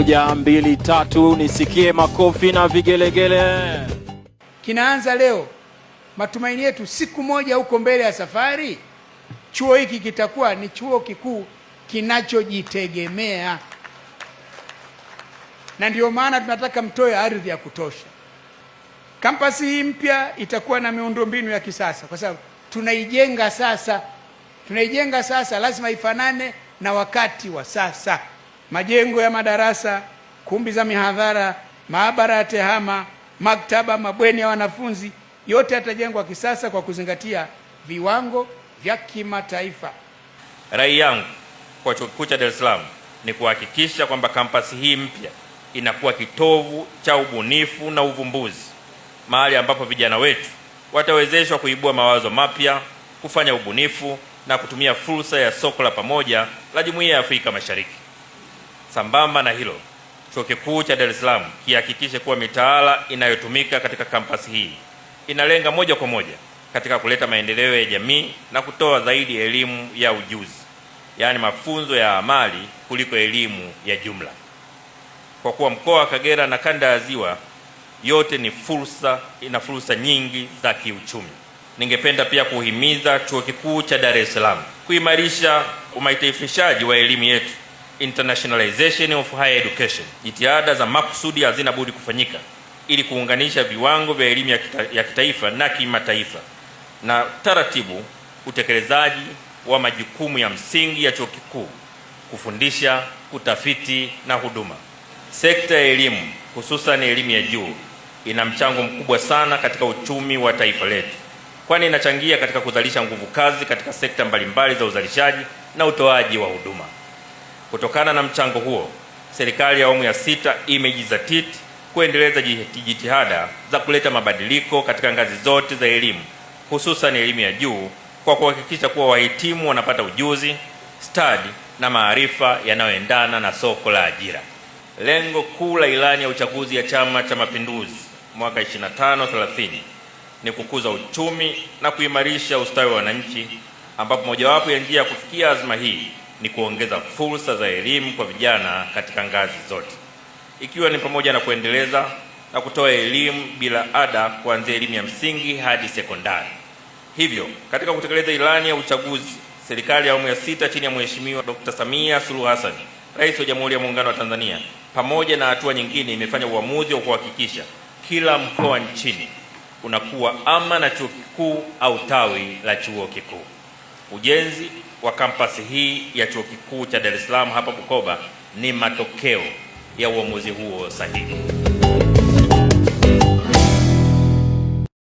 1, 2, 3, nisikie makofi na vigelegele. Kinaanza leo. Matumaini yetu siku moja huko mbele ya safari, chuo hiki kitakuwa ni chuo kikuu kinachojitegemea, na ndio maana tunataka mtoe ardhi ya kutosha. Kampasi hii mpya itakuwa na miundombinu ya kisasa, kwa sababu tunaijenga sasa, lazima ifanane na wakati wa sasa. Majengo ya madarasa, kumbi za mihadhara, maabara ya tehama, maktaba, mabweni ya wanafunzi, yote yatajengwa kisasa kwa kuzingatia viwango vya kimataifa. Rai yangu kwa Chuo Kikuu cha Dar es Salaam ni kuhakikisha kwamba kampasi hii mpya inakuwa kitovu cha ubunifu na uvumbuzi, mahali ambapo vijana wetu watawezeshwa kuibua mawazo mapya, kufanya ubunifu na kutumia fursa ya soko la pamoja la Jumuiya ya Afrika Mashariki. Sambamba na hilo, Chuo Kikuu cha Dar es Salaam kihakikishe kuwa mitaala inayotumika katika kampasi hii inalenga moja kwa moja katika kuleta maendeleo ya jamii na kutoa zaidi elimu ya ujuzi, yaani mafunzo ya amali kuliko elimu ya jumla. Kwa kuwa mkoa wa Kagera na kanda ya Ziwa yote ni ina fursa nyingi za kiuchumi, ningependa pia kuhimiza Chuo Kikuu cha Dar es Salaam kuimarisha umaitaifishaji wa elimu yetu, internationalization of higher education. Jitihada za makusudi hazina budi kufanyika ili kuunganisha viwango vya elimu ya kitaifa na kimataifa, na taratibu utekelezaji wa majukumu ya msingi ya chuo kikuu: kufundisha, kutafiti na huduma. Sekta ya elimu, hususan elimu ya juu, ina mchango mkubwa sana katika uchumi wa taifa letu, kwani inachangia katika kuzalisha nguvu kazi katika sekta mbalimbali za uzalishaji na utoaji wa huduma. Kutokana na mchango huo, serikali ya awamu ya 6 imejizatiti kuendeleza jitihada za kuleta mabadiliko katika ngazi zote za elimu, hususan elimu ya juu, kwa kuhakikisha kuwa wahitimu wanapata ujuzi, stadi na maarifa yanayoendana na soko la ajira. Lengo kuu la ilani ya uchaguzi ya Chama cha Mapinduzi mwaka 25-30 ni kukuza uchumi na kuimarisha ustawi wa wananchi, ambapo mojawapo ya njia ya kufikia azma hii ni kuongeza fursa za elimu kwa vijana katika ngazi zote, ikiwa ni pamoja na kuendeleza na kutoa elimu bila ada kuanzia elimu ya msingi hadi sekondari. Hivyo, katika kutekeleza ilani ya uchaguzi, serikali ya awamu ya 6 chini ya Mheshimiwa Dr. Samia Suluhu Hassan, Rais wa Jamhuri ya Muungano wa Tanzania, pamoja na hatua nyingine, imefanya uamuzi wa kuhakikisha kila mkoa nchini unakuwa ama na chuo kikuu au tawi la chuo kikuu. Ujenzi wa kampasi hii ya Chuo Kikuu cha Dar es Salaam hapa Bukoba ni matokeo ya uamuzi huo sahihi.